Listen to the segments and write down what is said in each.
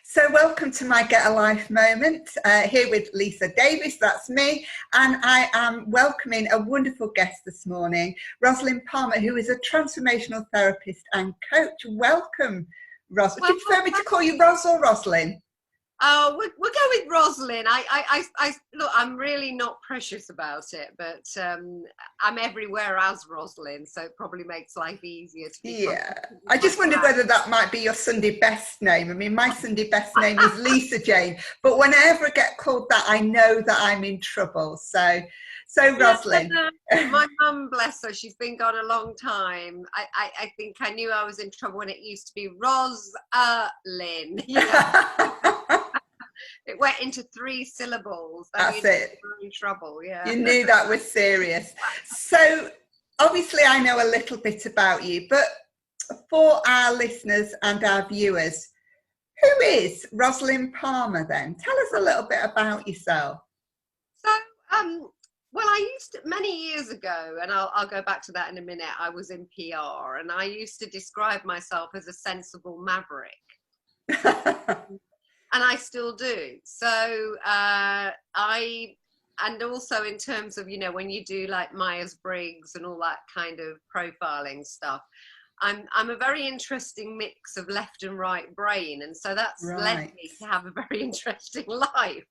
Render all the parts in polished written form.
So welcome to my Get a Life moment, here with Lisa Davies, that's me, and I am welcoming a wonderful guest this morning, Rosalind Palmer, who is a transformational therapist and coach. Welcome, Rosalind. Do you prefer me to call you Ros or Rosalind? Oh, we'll go with Rosalind. Look, I'm really not precious about it, but I'm everywhere as Rosalind, so it probably makes life easier to be. Yeah, I just wondered whether that might be your Sunday best name. I mean, my Sunday best name is Lisa Jane, but whenever I get called that, I know that I'm in trouble. So Rosalind. My mum, bless her, she's been gone a long time. I think I knew I was in trouble when it used to be Roslyn. It went into 3 syllables. That's it. You're in trouble, yeah. You knew that was serious. So obviously I know a little bit about you, but for our listeners and our viewers, who is Rosalind Palmer then? Tell us a little bit about yourself. So, well, I used to, many years ago, and I'll go back to that in a minute, I was in PR, and I used to describe myself as a sensible maverick. And I still do. So and also in terms of, when you do like Myers-Briggs and all that kind of profiling stuff, I'm a very interesting mix of left and right brain, and so that's led me to have a very interesting life,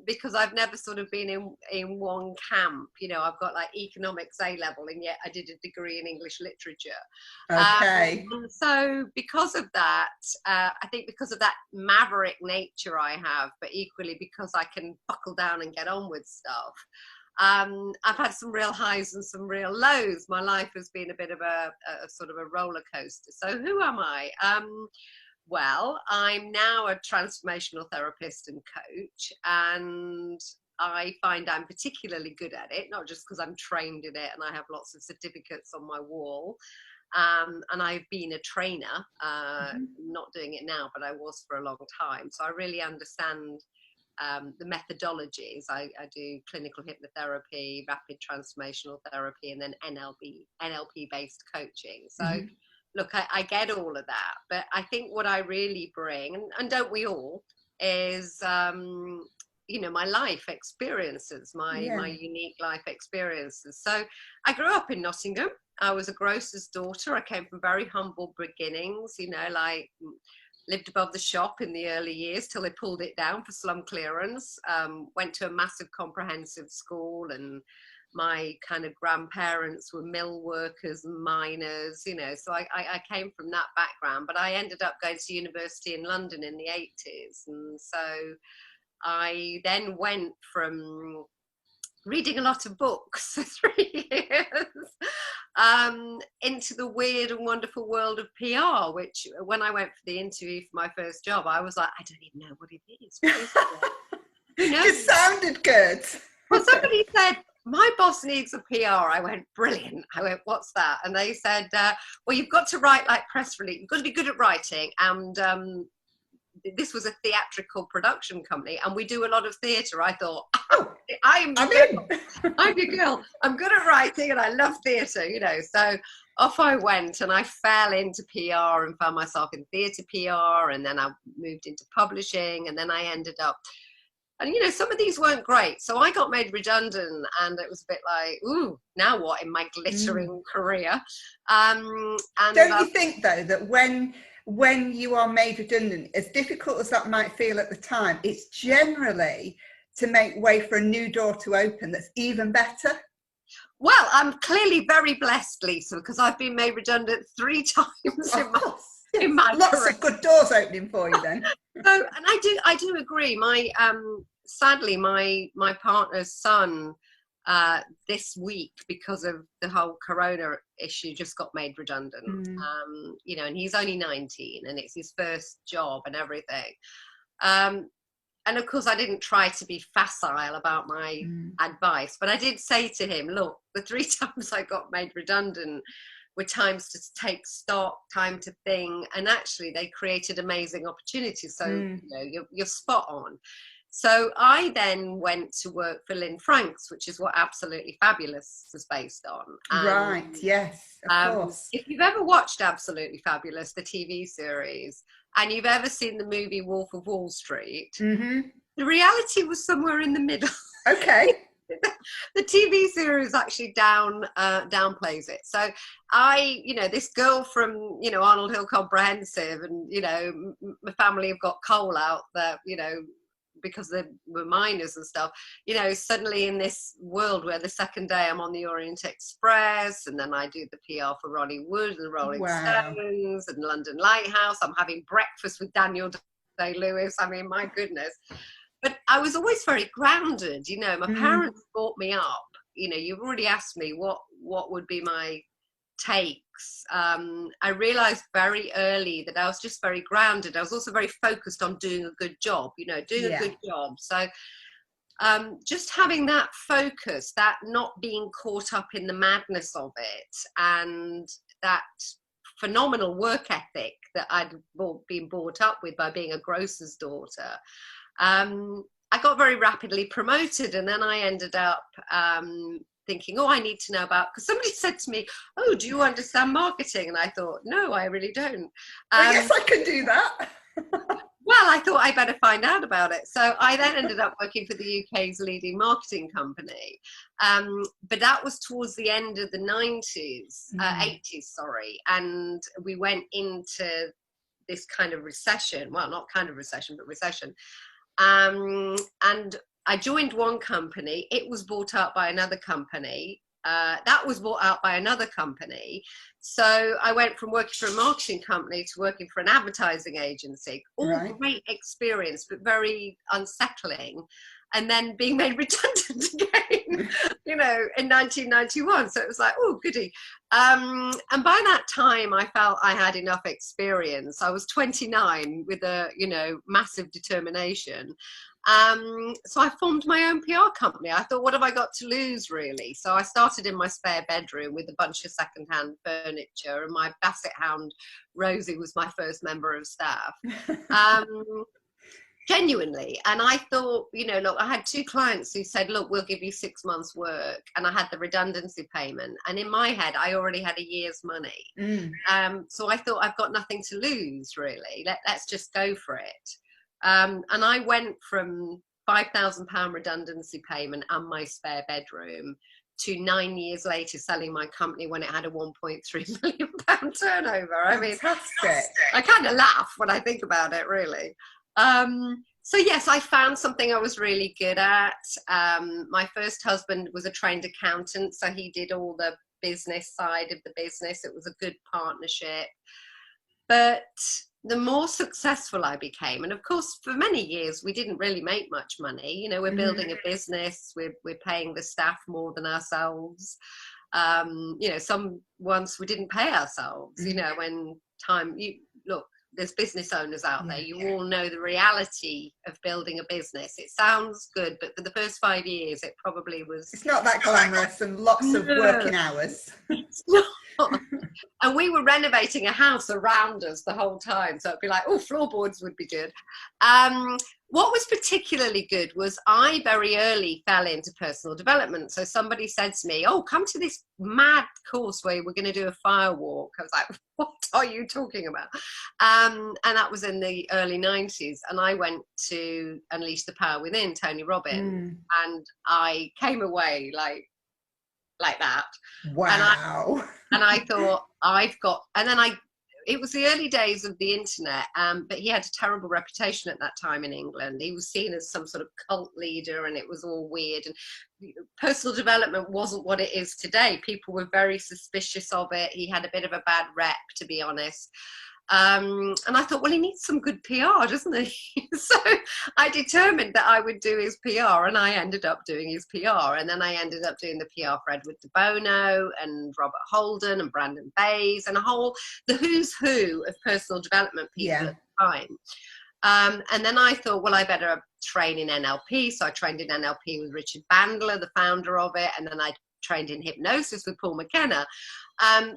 because I've never sort of been in one camp. I've got like economics A-level, and yet I did a degree in English literature. Okay. And so because of that, I think because of that maverick nature I have, but equally because I can buckle down and get on with stuff, I've had some real highs and some real lows. My life has been a bit of a sort of a roller coaster. So who am I? Well, I'm now a transformational therapist and coach, and I find I'm particularly good at it, not just because I'm trained in it and I have lots of certificates on my wall. And I've been a trainer, not doing it now, but I was for a long time. So I really understand the methodologies. I do clinical hypnotherapy, rapid transformational therapy, and then NLP based coaching. So look, I get all of that, but I think what I really bring, and don't we all, is my life experiences, my unique life experiences. So I grew up in Nottingham. I was a grocer's daughter. I came from very humble beginnings, lived above the shop in the early years till they pulled it down for slum clearance. Went to a massive comprehensive school, and my kind of grandparents were mill workers and miners, so I came from that background, but I ended up going to university in London in the 80s. And so I then went from reading a lot of books for 3 years into the weird and wonderful world of PR, which when I went for the interview for my first job, I was like, I don't even know what it is. What is it? It sounded good. Well, somebody said, my boss needs a PR. I went, brilliant. I went, what's that? And they said, well, you've got to write like press release. You've got to be good at writing. And this was a theatrical production company, and we do a lot of theatre. I thought, I'm your girl. I'm good at writing and I love theatre, So off I went, and I fell into PR and found myself in theatre PR, and then I moved into publishing, and then I ended up, and some of these weren't great. So I got made redundant, and it was a bit like, ooh, now what in my glittering career? And don't you think though that when you are made redundant, as difficult as that might feel at the time, it's generally to make way for a new door to open that's even better? Well, I'm clearly very blessed, Lisa, because I've been made redundant 3 times in my lots career. of good doors opening for you then. So, and I do agree. My sadly, my partner's son this week, because of the whole corona issue, just got made redundant. And he's only 19, and it's his first job and everything. And of course, I didn't try to be facile about my advice, but I did say to him, look, the 3 times I got made redundant were times to take stock, time to think, and actually they created amazing opportunities. So, you're spot on. So I then went to work for Lynn Franks, which is what Absolutely Fabulous was based on. Right, yes, of course. If you've ever watched Absolutely Fabulous, the TV series, and you've ever seen the movie Wolf of Wall Street, Mm-hmm. the reality was somewhere in the middle. Okay. The TV series actually downplays it. So this girl from, Arnold Hill Comprehensive, and, my family have got coal out there, because they were miners and stuff, suddenly in this world where the second day I'm on the Orient Express, and then I do the PR for Ronnie Wood and the Rolling Stones and London Lighthouse. I'm having breakfast with Daniel Day-Lewis. I mean, my goodness. But I was always very grounded, my parents brought me up. You've already asked me what would be my takes. I realized very early that I was just very grounded. I was also very focused on doing a good job, a good job. So just having that focus, that not being caught up in the madness of it, and that phenomenal work ethic that I'd been brought up with by being a grocer's daughter. I got very rapidly promoted, and then I ended up thinking, I need to know about, because somebody said to me, do you understand marketing? And I thought, no, I really don't. Yes, I can do that. Well, I thought I better find out about it. So I then ended up working for the UK's leading marketing company. But that was towards the end of the 80s, sorry. And we went into this kind of recession. Well, not kind of recession, but recession. And I joined one company. It was bought out by another company. That was bought out by another company. So I went from working for a marketing company to working for an advertising agency. All great experience, but very unsettling. And then being made redundant again, in 1991. So it was like, oh, goody. And by that time, I felt I had enough experience. I was 29 with a, massive determination. So I formed my own PR company. I thought, what have I got to lose, really? So I started in my spare bedroom with a bunch of secondhand furniture, and my Basset hound, Rosie, was my first member of staff. Genuinely. And I thought, look, I had 2 clients who said, look, we'll give you 6 months work. And I had the redundancy payment. And in my head, I already had a year's money. So I thought, I've got nothing to lose, really. Let's just go for it. And I went from £5,000 redundancy payment and my spare bedroom to 9 years later selling my company when it had a £1.3 million turnover. I mean, I kind of laugh when I think about it, really. So yes, I found something I was really good at. My first husband was a trained accountant, so he did all the business side of the business. It was a good partnership. But the more successful I became, and of course, for many years, we didn't really make much money. We're building a business, we're paying the staff more than ourselves. Some once we didn't pay ourselves, when look, there's business owners out there. You all know the reality of building a business. It sounds good, but for the first 5 years, it probably was. It's not that glamorous and lots of working hours. It's not. And we were renovating a house around us the whole time. So it'd be like, floorboards would be good. What was particularly good was I very early fell into personal development. So somebody said to me, come to this mad course where we're going to do a fire walk. I was like, what are you talking about? And that was in the early 90s. And I went to Unleash the Power Within, Tony Robbins. And I came away like that. Wow. And I thought, it was the early days of the internet, but he had a terrible reputation at that time in England. He was seen as some sort of cult leader, and it was all weird. And personal development wasn't what it is today. People were very suspicious of it. He had a bit of a bad rep, to be honest. And I thought, well, he needs some good PR, doesn't he? So I determined that I would do his PR, and I ended up doing his PR. And then I ended up doing the PR for Edward de Bono and Robert Holden and Brandon Bays and the who's who of personal development people at the time. And then I thought, well, I better train in NLP. So I trained in NLP with Richard Bandler, the founder of it. And then I trained in hypnosis with Paul McKenna.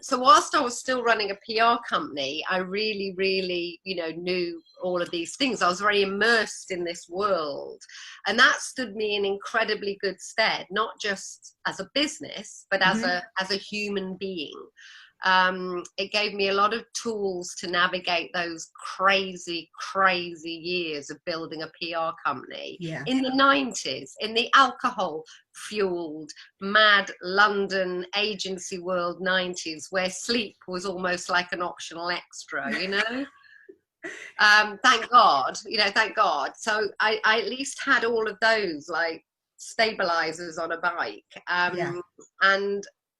So whilst I was still running a PR company, I really, really, knew all of these things. I was very immersed in this world, and that stood me in incredibly good stead, not just as a business, but as a human being. it gave me a lot of tools to navigate those crazy years of building a PR company in the 90s, in the alcohol fueled mad London agency world 90s, where sleep was almost like an optional extra, you know. Thank God, you know, thank God. So I at least had all of those like stabilizers on a bike.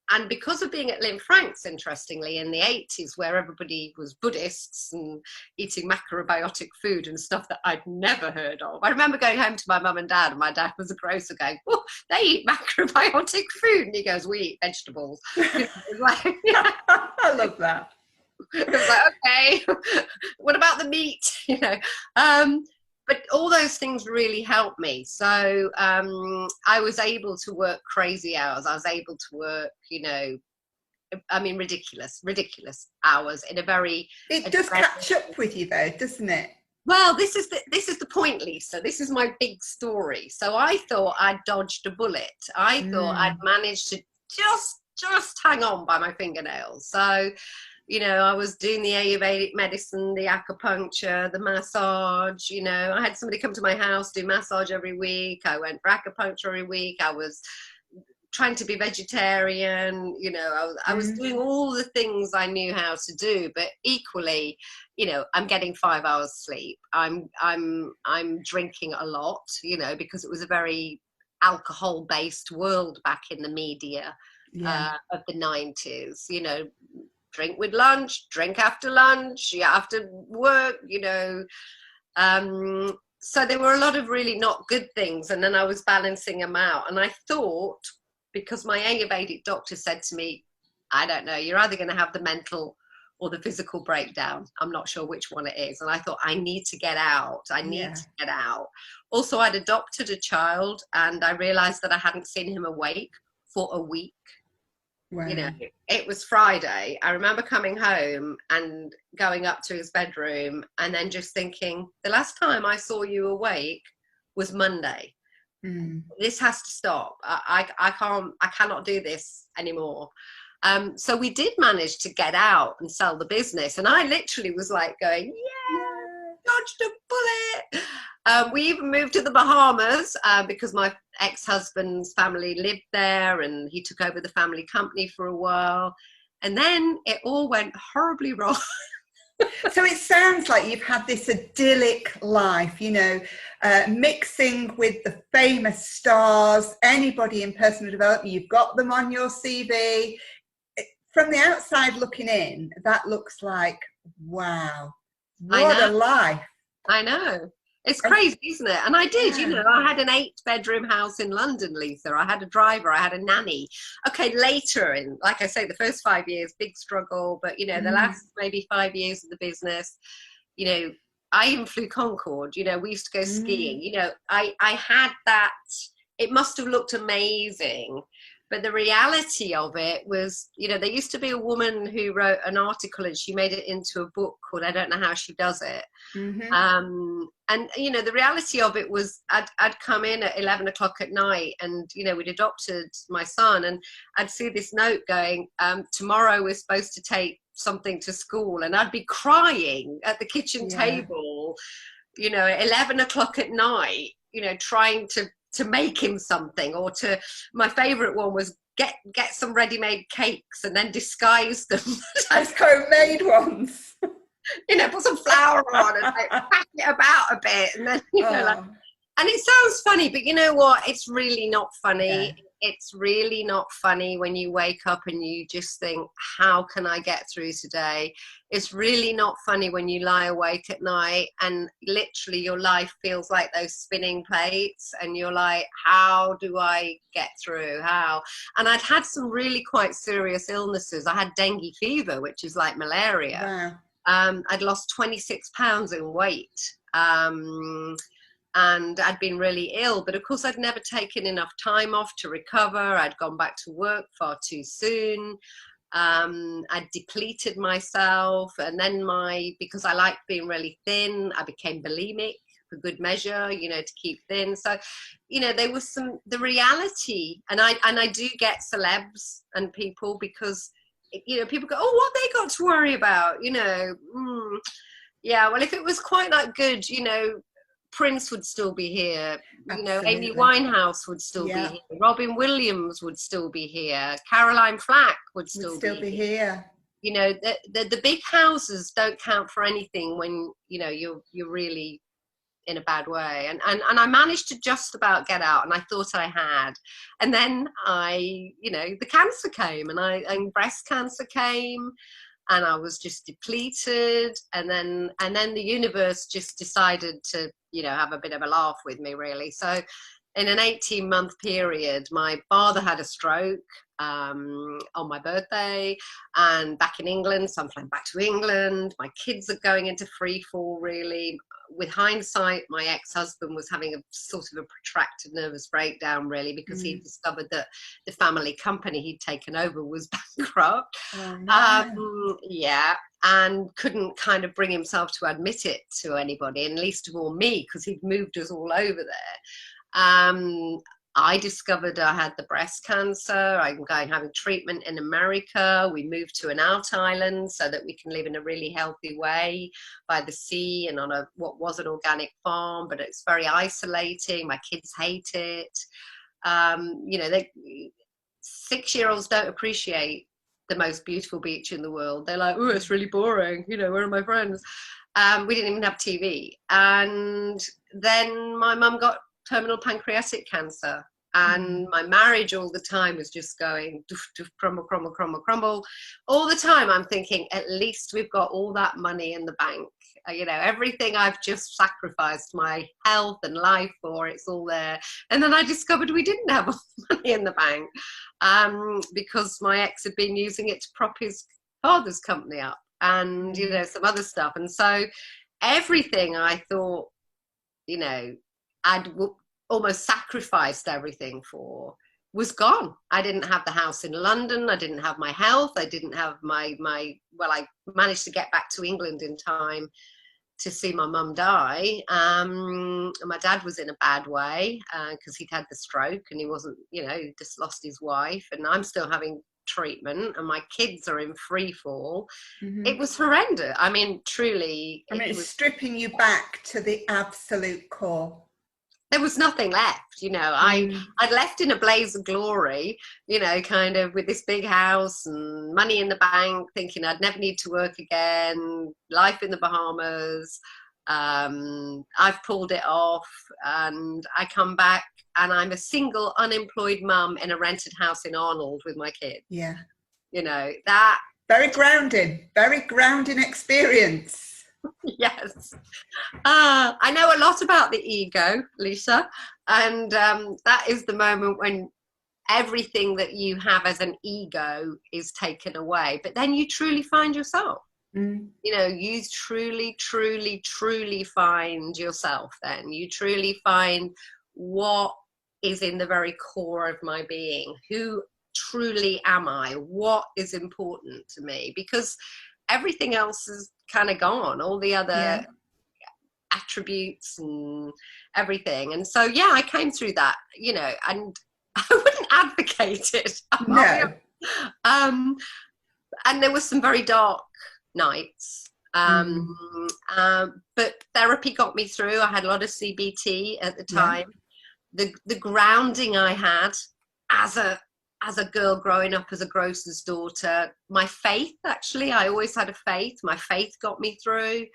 And because of being at Lynn Frank's, interestingly, in the 80s, where everybody was Buddhists and eating macrobiotic food and stuff that I'd never heard of. I remember going home to my mum and dad, and my dad was a grocer going, oh, they eat macrobiotic food. And he goes, we eat vegetables. Like, I love that. It was like, okay, what about the meat? You know, but all those things really helped me. So I was able to work crazy hours. I was able to work, you know, I mean, ridiculous hours in a very. It does catch up with you, though, doesn't it? Well, this is the point, Lisa. This is my big story. So I thought I'd dodged a bullet. I thought I'd managed to just hang on by my fingernails. So, you know, I was doing the Ayurvedic medicine, the acupuncture, the massage. You know, I had somebody come to my house, do massage every week. I went for acupuncture every week. I was trying to be vegetarian. You know, I was doing all the things I knew how to do. But equally, you know, I'm getting 5 hours sleep. I'm drinking a lot. You know, because it was a very alcohol-based world back in the media of the 90s. You know. Drink with lunch, drink after lunch, after work, you know. So there were a lot of really not good things. And then I was balancing them out. And I thought, because my Ayurvedic doctor said to me, I don't know, you're either going to have the mental or the physical breakdown. I'm not sure which one it is. And I thought, I need to get out. I need to get out. Also, I'd adopted a child, and I realized that I hadn't seen him awake for a week. Wow. You know, it was Friday. I remember coming home and going up to his bedroom and then just thinking, the last time I saw you awake was Monday. This has to stop. I cannot do this anymore. So we did manage to get out and sell the business. And I literally was like going, dodged a bullet. We even moved to the Bahamas because my ex-husband's family lived there, and he took over the family company for a while. And then it all went horribly wrong. So it sounds like you've had this idyllic life, you know, mixing with the famous stars, anybody in personal development, you've got them on your CV. From the outside looking in, that looks like, wow, what a life. I know. It's crazy, isn't it? And I did, you know, I had an 8-bedroom house in London, Lisa. I had a driver, I had a nanny. Okay, later in, like I say, the first 5 years, big struggle. But, you know, the last maybe 5 years of the business, you know, I even flew Concorde. You know, we used to go skiing. You know, I had that. It must have looked amazing. But the reality of it was, you know, there used to be a woman who wrote an article and she made it into a book called I Don't Know How She Does It. And, you know, the reality of it was I'd come in at 11 o'clock at night and, you know, we'd adopted my son, and I'd see this note going, tomorrow we're supposed to take something to school, and I'd be crying at the kitchen table, you know, at 11 o'clock at night, you know, trying to make him something. Or my favorite one was get some ready-made cakes and then disguise them as homemade ones. You know, put some flour on and like pack it about a bit, and then, you know, like, and it sounds funny, but you know what? It's really not funny. It's really not funny when you wake up and you just think, how can I get through today? It's really not funny when you lie awake at night and literally your life feels like those spinning plates and you're like, how do I get through? How? And I'd had some really quite serious illnesses. I had dengue fever, which is like malaria. Wow. I'd lost 26 pounds in weight. And I'd been really ill, but of course I'd never taken enough time off to recover. I'd gone back to work far too soon. I'd depleted myself, and then because I liked being really thin, I became bulimic for good measure, you know, to keep thin. So, you know, there was the reality, and I do get celebs and people, because you know, people go, oh, what they got to worry about, you know. Yeah, well, if it was quite that good, you know, Prince would still be here, you know, Amy Absolutely. Winehouse would still be here, Robin Williams would still be here, Caroline Flack would still be here. You know, the big houses don't count for anything when, you know, you're really in a bad way. And I managed to just about get out, and I thought I had. And then you know, the cancer came, and breast cancer came, and I was just depleted. And then the universe just decided to, you know, have a bit of a laugh with me, really. So in an 18-month period, my father had a stroke on my birthday, and back in England, so I'm flying back to England. My kids are going into free fall, really. With hindsight, my ex-husband was having a sort of a protracted nervous breakdown, really, because he discovered that the family company he'd taken over was bankrupt. Oh, no. Yeah, and couldn't kind of bring himself to admit it to anybody, and least of all me, because he'd moved us all over there. I discovered I had the breast cancer. I'm going having treatment in America. We moved to an out island so that we can live in a really healthy way by the sea and on what was an organic farm, but it's very isolating. My kids hate it. You know, 6-year-olds don't appreciate the most beautiful beach in the world. They're like, oh, it's really boring. You know, where are my friends? We didn't even have TV. And then my mum got terminal pancreatic cancer, and my marriage all the time was just going doof, doof, crumble, crumble, crumble, crumble. All the time I'm thinking, at least we've got all that money in the bank. You know, everything I've just sacrificed my health and life for, it's all there. And then I discovered we didn't have all the money in the bank, because my ex had been using it to prop his father's company up, and, you know, some other stuff. And so everything I thought, you know, I'd almost sacrificed everything for was gone. I didn't have the house in London. I didn't have my health. I didn't have my well, I managed to get back to England in time to see my mum die. And my dad was in a bad way because he'd had the stroke, and he wasn't, you know, he just lost his wife, and I'm still having treatment, and my kids are in free fall. It was horrendous. I mean, truly. I mean, it's stripping you back to the absolute core. There was nothing left, you know. I'd left in a blaze of glory, you know, kind of with this big house and money in the bank, thinking I'd never need to work again, life in the Bahamas. I've pulled it off, and I come back and I'm a single unemployed mum in a rented house in Arnold with my kid. Yeah. You know, that. Very grounding experience. Yes. I know a lot about the ego, Lisa, and that is the moment when everything that you have as an ego is taken away, but then you truly find yourself. You know, you truly find yourself. Then you truly find what is in the very core of my being. Who truly am I? What is important to me? Because everything else is kind of gone, all the other attributes and everything. And so, yeah, I came through that, you know, and I wouldn't advocate it. No. And there were some very dark nights. But therapy got me through. I had a lot of CBT at the time. The grounding I had as a girl growing up as a grocer's daughter, my faith, actually, I always had a faith. My faith got me through.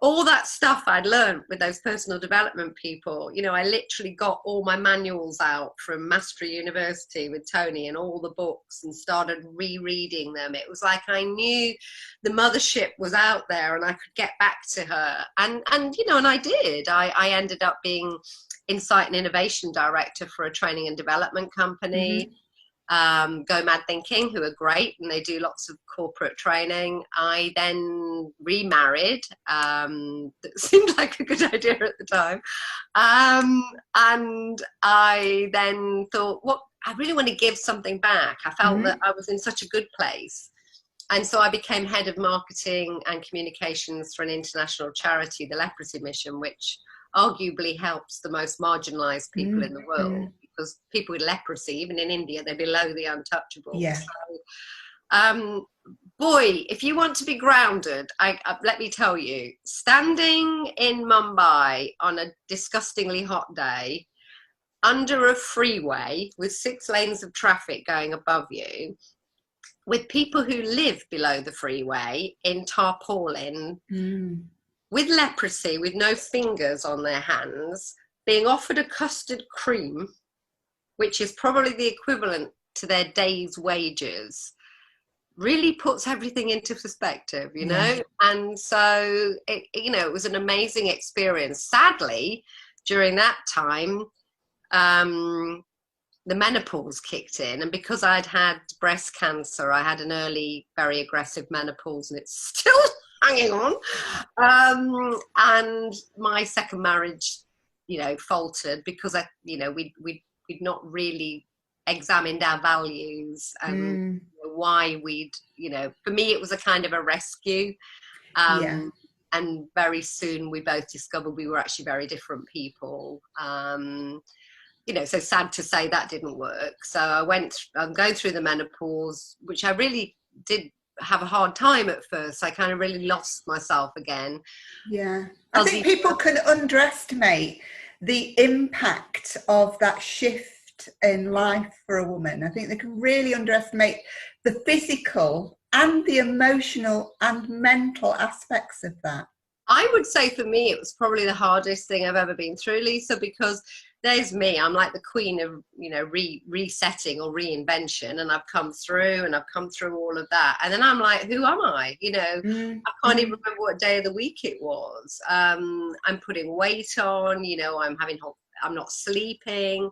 All that stuff I'd learned with those personal development people. You know, I literally got all my manuals out from Mastery University with Tony and all the books and started rereading them. It was like I knew the mothership was out there and I could get back to her. And you know, and I did. I ended up being Insight and Innovation Director for a training and development company. Go Mad Thinking, who are great, and they do lots of corporate training. I then remarried. That seemed like a good idea at the time. And I then thought, well, I really want to give something back. I felt that I was in such a good place. And so I became head of marketing and communications for an international charity, the Leprosy Mission, which arguably helps the most marginalized people in the world, because people with leprosy, even in India, they're below the untouchables. Yeah. So, boy, if you want to be grounded, let me tell you, standing in Mumbai on a disgustingly hot day under a freeway with 6 lanes of traffic going above you, with people who live below the freeway in tarpaulin, with leprosy, with no fingers on their hands, being offered a custard cream, which is probably the equivalent to their day's wages, really puts everything into perspective, you know? And so, it was an amazing experience. Sadly, during that time, the menopause kicked in, and because I'd had breast cancer, I had an early, very aggressive menopause, and it's still hanging on. And my second marriage, faltered because we'd not really examined our values and why we'd, for me, it was a kind of a rescue. And very soon we both discovered we were actually very different people. So sad to say that didn't work. So I'm going through the menopause, which I really did have a hard time at first. I kind of really lost myself again. Yeah. I think people can underestimate the impact of that shift in life for a woman. I think they can really underestimate the physical and the emotional and mental aspects of that. I would say for me, it was probably the hardest thing I've ever been through, Lisa, because there's me. I'm like the queen of, resetting or reinvention. And I've come through all of that. And then I'm like, who am I? I can't even remember what day of the week it was. I'm putting weight on, I'm not sleeping.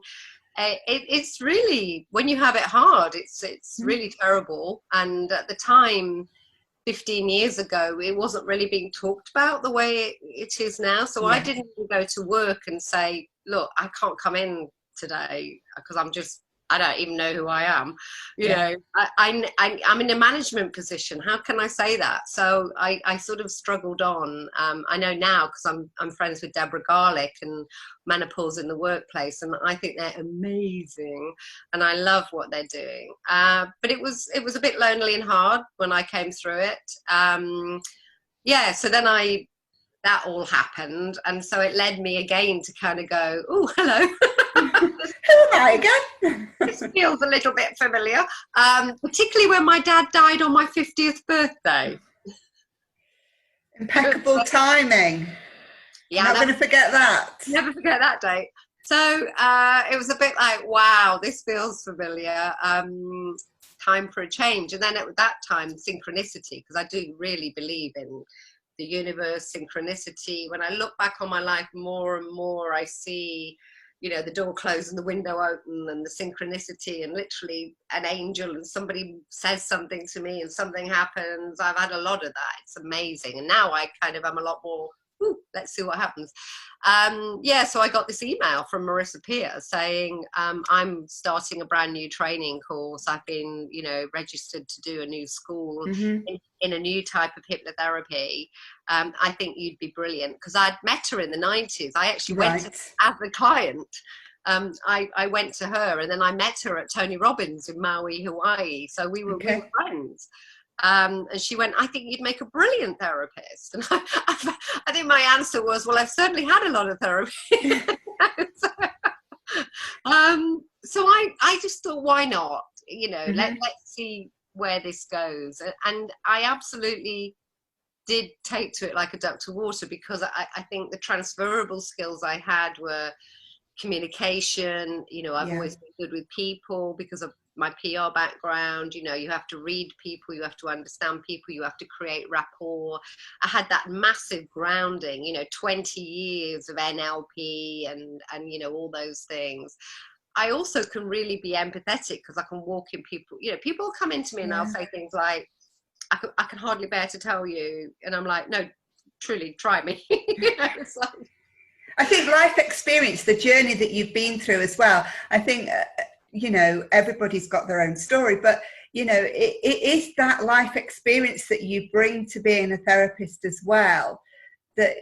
It's really, when you have it hard, it's really terrible. And at the time, 15 years ago, it wasn't really being talked about the way it is now. So I didn't even go to work and say, look, I can't come in today because I don't even know who I am. I'm in a management position. How can I say that? So I sort of struggled on. I know now because I'm friends with Deborah Garlick and Menopause in the Workplace, and I think they're amazing, and I love what they're doing. But it was a bit lonely and hard when I came through it. So then that all happened, and so it led me again to kind of go, oh, hello. Who am I again? This feels a little bit familiar, particularly when my dad died on my 50th birthday. Impeccable timing. Yeah, I'm not going to forget that. Never forget that date. So it was a bit like, wow, this feels familiar. Time for a change. And then at that time, synchronicity, because I do really believe in the universe, synchronicity. When I look back on my life more and more, I see, the door closed and the window open, and the synchronicity, and literally an angel, and somebody says something to me and something happens. I've had a lot of that. It's amazing. And now I kind of am a lot more, let's see what happens. So I got this email from Marissa Peer saying, I'm starting a brand new training course. I've been, registered to do a new school in a new type of hypnotherapy. I think you'd be brilliant, because I'd met her in the 90s. I actually went as a client. I went to her, and then I met her at Tony Robbins in Maui, Hawaii. So we were friends. And she went, I think you'd make a brilliant therapist. And I think my answer was, well, I've certainly had a lot of therapy. So I just thought, why not? Let's see where this goes. And I absolutely did take to it like a duck to water, because I think the transferable skills I had were communication. I've always been good with people because of my PR background. You have to read people, you have to understand people, you have to create rapport. I had that massive grounding, 20 years of NLP and all those things. I also can really be empathetic because I can walk in people. People come into me and they'll say things like, I can hardly bear to tell you. And I'm like, no, truly, try me. It's like, I think life experience, the journey that you've been through as well, I think, everybody's got their own story, but, it is that life experience that you bring to being a therapist as well, that,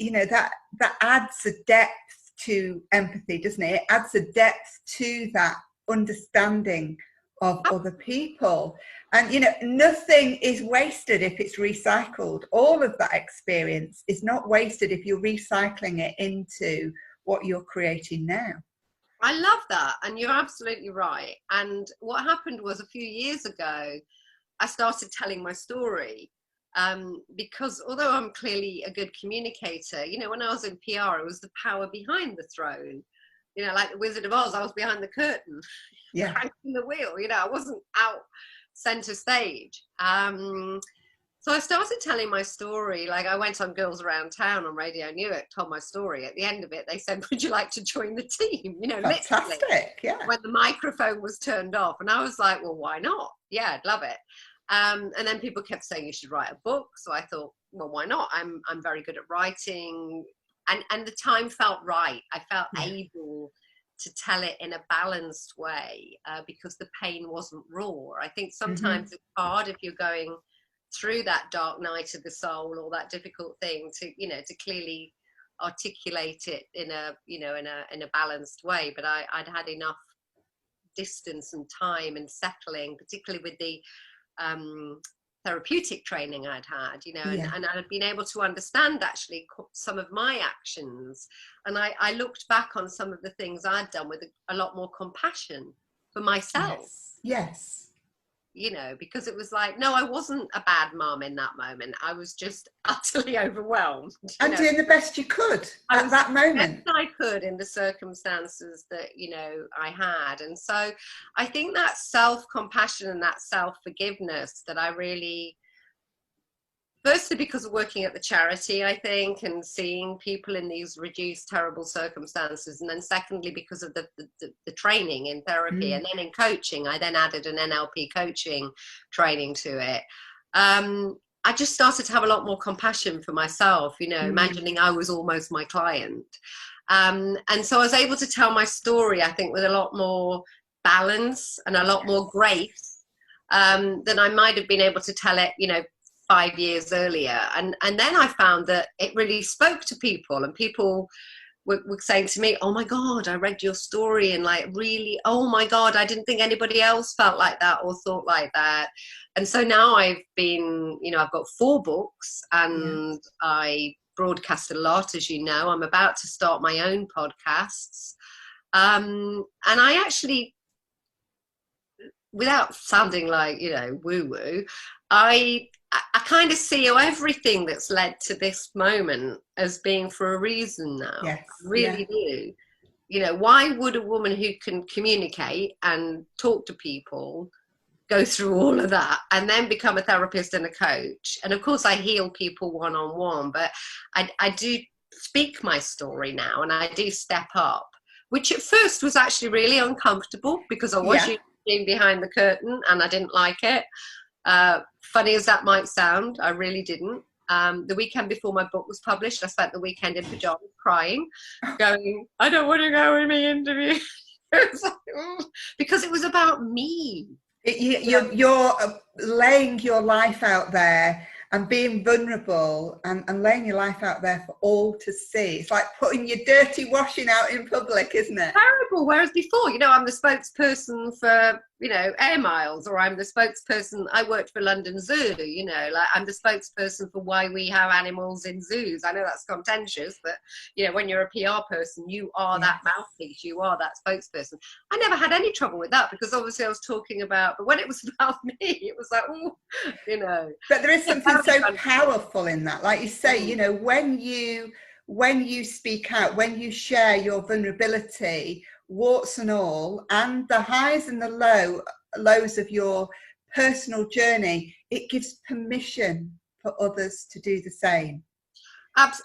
that adds a depth to empathy, doesn't it? It adds a depth to that understanding of other people. And, you know, nothing is wasted if it's recycled. All of that experience is not wasted if you're recycling it into what you're creating now. I love that. And you're absolutely right. And what happened was a few years ago, I started telling my story. Because although I'm clearly a good communicator, you know, when I was in PR, it was the power behind the throne. You know, like the Wizard of Oz, I was behind the curtain, Yeah. cranking the wheel. You know, I wasn't out center stage. So I started telling my story. Like I went on Girls Around Town on Radio Newark, told my story. At the end of it, they said, "Would you like to join the team?" You know, Fantastic. literally, Yeah. when the microphone was turned off, and I was like, "Well, why not? Yeah, I'd love it." And then people kept saying you should write a book. So I thought, well, why not? I'm very good at writing, and the time felt right. I felt able to tell it in a balanced way because the pain wasn't raw. I think sometimes it's hard if you're going through that dark night of the soul or that difficult thing to, you know, to clearly articulate it in a, you know, in a balanced way. But I'd had enough distance and time and settling, particularly with the therapeutic training I'd had, you know, and I'd been able to understand actually some of my actions. And I looked back on some of the things I'd done with a lot more compassion for myself. Yes. You know, because it was like, no, I wasn't a bad mom in that moment. I was just utterly overwhelmed. And doing the best you could at that moment. I could in the circumstances that, you know, I had. And so I think that self-compassion and that self-forgiveness that I really, firstly because of working at the charity, I think, and seeing people in these reduced, terrible circumstances. And then secondly, because of the training in therapy and then in coaching, I then added an NLP coaching training to it. I just started to have a lot more compassion for myself, you know, imagining I was almost my client. And so I was able to tell my story, I think, with a lot more balance and a lot more grace than I might have been able to tell it, you know, 5 years earlier. And then I found that it really spoke to people, and people were saying to me, "Oh my God, I read your story, and like really, oh my God, I didn't think anybody else felt like that or thought like that." And so now I've been, you know, I've got 4 books and I broadcast a lot, as you know. I'm about to start my own podcasts. And I actually, without sounding like, you know, woo-woo, I kind of see everything that's led to this moment as being for a reason now. Yes. I really do. You know, why would a woman who can communicate and talk to people go through all of that and then become a therapist and a coach? And of course I heal people one-on-one, but I do speak my story now, and I do step up, which at first was actually really uncomfortable because I was being behind the curtain and I didn't like it. Funny as that might sound, I really didn't. The weekend before my book was published, I spent the weekend in pajamas crying, going, "I don't want to go in my interview." Because it was about me. You're laying your life out there and being vulnerable and laying your life out there for all to see. It's like putting your dirty washing out in public, isn't it? Terrible. Whereas before, you know, I'm the spokesperson for, you know, Air Miles, or I'm the spokesperson, I worked for London Zoo, you know, like I'm the spokesperson for why we have animals in zoos. I know that's contentious, but, you know, when you're a PR person, you are that mouthpiece, you are that spokesperson. I never had any trouble with that because obviously I was talking about, but when it was about me, it was like, oh, you know. But there is something so powerful in that. Like you say, you know, when you speak out, when you share your vulnerability, warts and all, and the highs and the lows of your personal journey, it gives permission for others to do the same.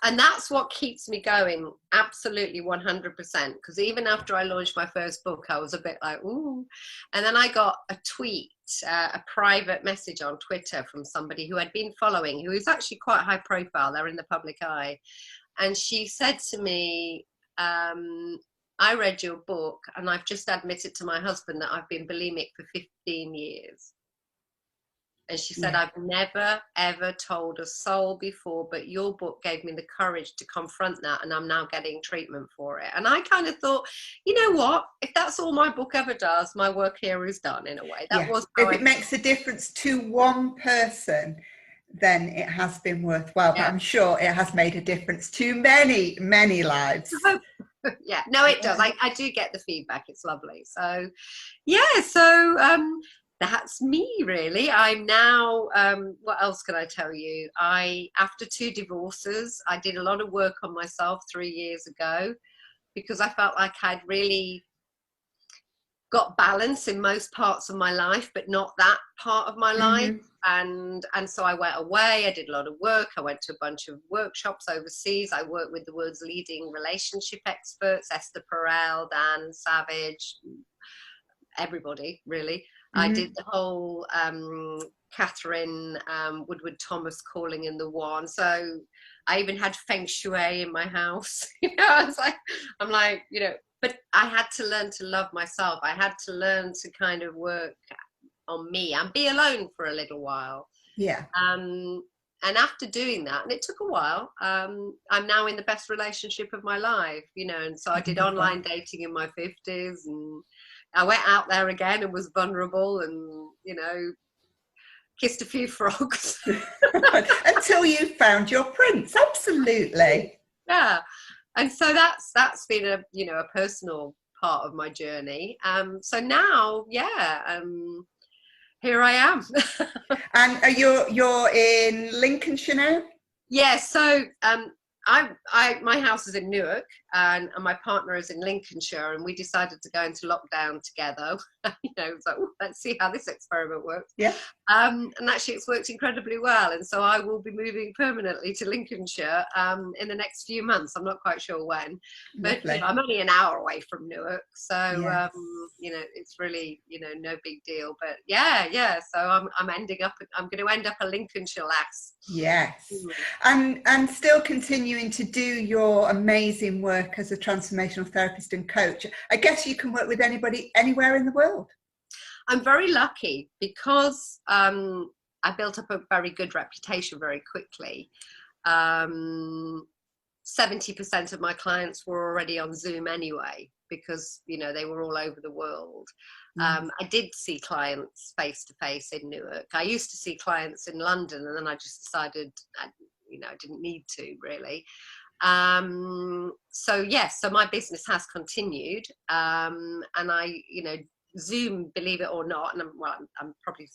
And that's what keeps me going, absolutely 100%. Because even after I launched my first book, I was a bit like, ooh. And then I got a tweet, a private message on Twitter from somebody who I'd been following, who is actually quite high profile. They're in the public eye. And she said to me, "I read your book and I've just admitted to my husband that I've been bulimic for 15 years. And she said, Yeah. I've never, ever told a soul before, but your book gave me the courage to confront that. And I'm now getting treatment for it. And I kind of thought, you know what? If that's all my book ever does, my work here is done in a way. That was how if it makes a difference to one person, then it has been worthwhile. But I'm sure it has made a difference to many, many lives. Yeah, no, it does. I do get the feedback. It's lovely. So, yeah, so that's me really. I'm now, what else can I tell you? After 2 divorces, I did a lot of work on myself 3 years ago because I felt like I'd really got balance in most parts of my life, but not that part of my life. And so I went away. I did a lot of work. I went to a bunch of workshops overseas. I worked with the world's leading relationship experts, Esther Perel, Dan Savage, everybody really. I did the whole Catherine Woodward Thomas Calling in the One. So I even had feng shui in my house. I'm like, but I had to learn to love myself. I had to learn to kind of work on me and be alone for a little while. Yeah. And after doing that, and it took a while, I'm now in the best relationship of my life, and so I did online dating in my 50s, and I went out there again and was vulnerable and, kissed a few frogs. Until you found your prince. Absolutely. Yeah. And so that's been a personal part of my journey. So now, here I am. And you're in Lincolnshire now? Yeah, so my house is in Newark, and my partner is in Lincolnshire, and we decided to go into lockdown together. It's like, let's see how this experiment works. Yeah. And actually, it's worked incredibly well, and so I will be moving permanently to Lincolnshire in the next few months. I'm not quite sure when, but I'm only an hour away from Newark, so yes. It's really no big deal. But yeah. So I'm going to end up a Lincolnshire lass. Yes. And still continuing to do your amazing work as a transformational therapist and coach. I guess you can work with anybody anywhere in the world. I'm very lucky because I built up a very good reputation very quickly. 70% of my clients were already on Zoom anyway, because they were all over the world. I did see clients face to face in Newark. I used to see clients in London, and then I just decided I didn't need to really. So my business has continued, and I Zoom, believe it or not, and I'm probably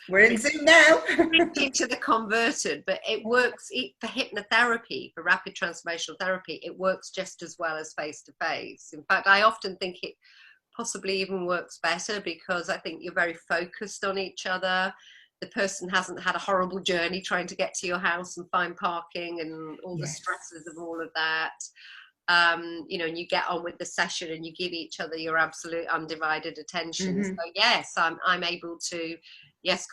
we're in Zoom now. to the converted, but it works for hypnotherapy, for rapid transformational therapy. It works just as well as face to face. In fact, I often think it possibly even works better because I think you're very focused on each other. The person hasn't had a horrible journey trying to get to your house and find parking and all the stresses of all of that. And you get on with the session and you give each other your absolute undivided attention. So yes, I'm able to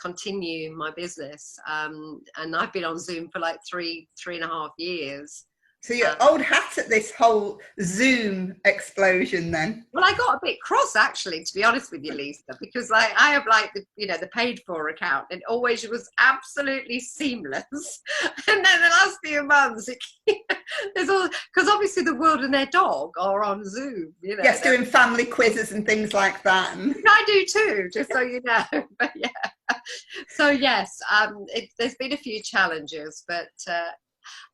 continue my business. And I've been on Zoom for like 3.5 years. So you're old hat at this whole Zoom explosion then? Well, I got a bit cross actually, to be honest with you, Lisa, because I have like the paid for account, and always was absolutely seamless. And then the last few months, there's all, because obviously the world and their dog are on Zoom. Yes, doing family quizzes and things like that. I do too, just so you know. But yeah, so yes, there's been a few challenges, but.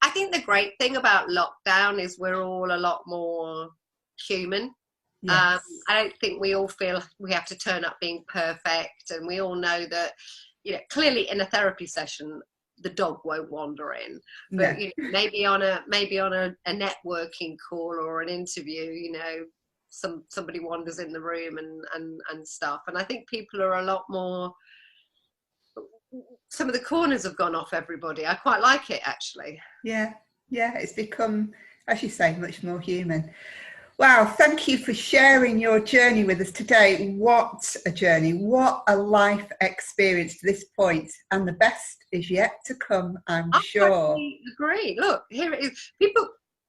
I think the great thing about lockdown is we're all a lot more human. Yes. I don't think we all feel we have to turn up being perfect, and we all know that, clearly in a therapy session, the dog won't wander in. But maybe on a networking call or an interview, somebody wanders in the room and stuff. And I think people are a lot more. Some of the corners have gone off everybody. I quite like it actually. Yeah, it's become, as you say, much more human. Wow, thank you for sharing your journey with us today. What a journey, what a life experience to this point, and the best is yet to come, I'm sure. I agree. Look, here it is.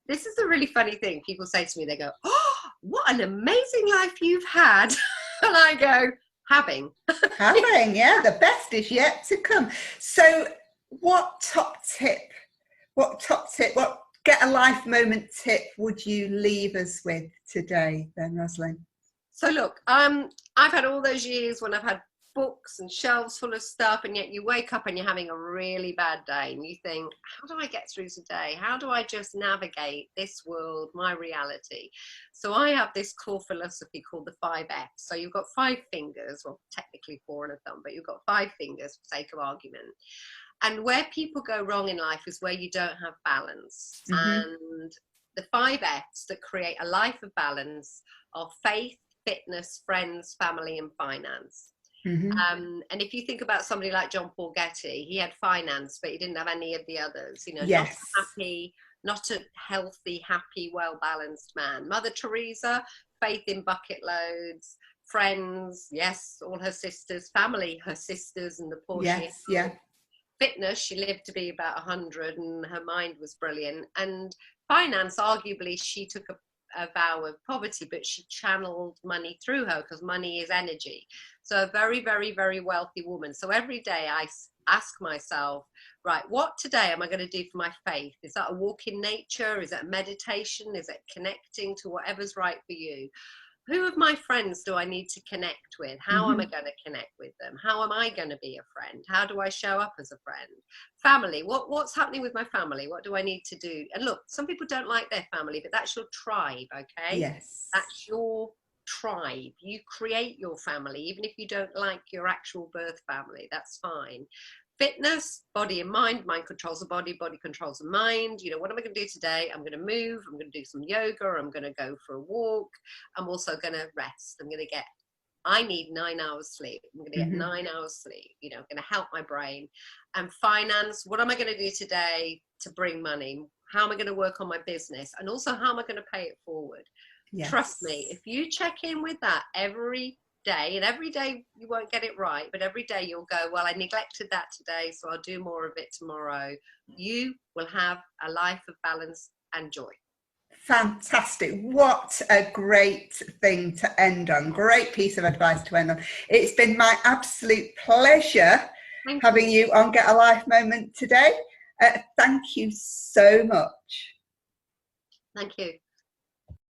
This is a really funny thing. People say to me, they go, "Oh, what an amazing life you've had." And I go, Having. Having, yeah, the best is yet to come. So what get a life moment tip would you leave us with today then, Rosalind? So look, I've had all those years when I've had books and shelves full of stuff, and yet you wake up and you're having a really bad day and you think, how do I get through today? How do I just navigate this world, my reality? So I have this core philosophy called the 5Fs. So you've got 5 fingers, well, technically 4 and a thumb, but you've got 5 fingers for sake of argument. And where people go wrong in life is where you don't have balance. And the 5Fs that create a life of balance are faith, fitness, friends, family, and finance. And if you think about somebody like John Paul Getty, he had finance, but he didn't have any of the others. You know, yes. not a healthy, happy, well-balanced man. Mother Teresa, faith in bucket loads, friends, yes, all her sisters, family, her sisters, and the poor yes, yeah. Fitness, she lived to be about 100, and her mind was brilliant. And finance, arguably, she took a vow of poverty, but she channeled money through her, because money is energy. So a very, very, very wealthy woman. So every day I ask myself, right, what today am I going to do for my faith? Is that a walk in nature? Is it meditation? Is it connecting to whatever's right for you? Who of my friends do I need to connect with? How am I going to connect with them? How am I going to be a friend? How do I show up as a friend? Family, what's happening with my family? What do I need to do? And look, some people don't like their family, but that's your tribe, okay? Yes. That's your tribe. You create your family, even if you don't like your actual birth family, that's fine. Fitness, body and mind. Mind controls the body, body controls the mind. You know, what am I going to do today? I'm going to move, I'm going to do some yoga, I'm going to go for a walk. I'm also going to rest. I need 9 hours sleep. I'm going to get 9 hours sleep. You know, I'm going to help my brain. And finance, what am I going to do today to bring money? How am I going to work on my business? And also, how am I going to pay it forward? Yes. Trust me, if you check in with that every day, and every day you won't get it right, but every day you'll go, well, I neglected that today, so I'll do more of it tomorrow. You will have a life of balance and joy. Fantastic. What a great thing to end on. Great piece of advice to end on. It's been my absolute pleasure having you on Get a Life Moment today. Thank you so much. Thank you.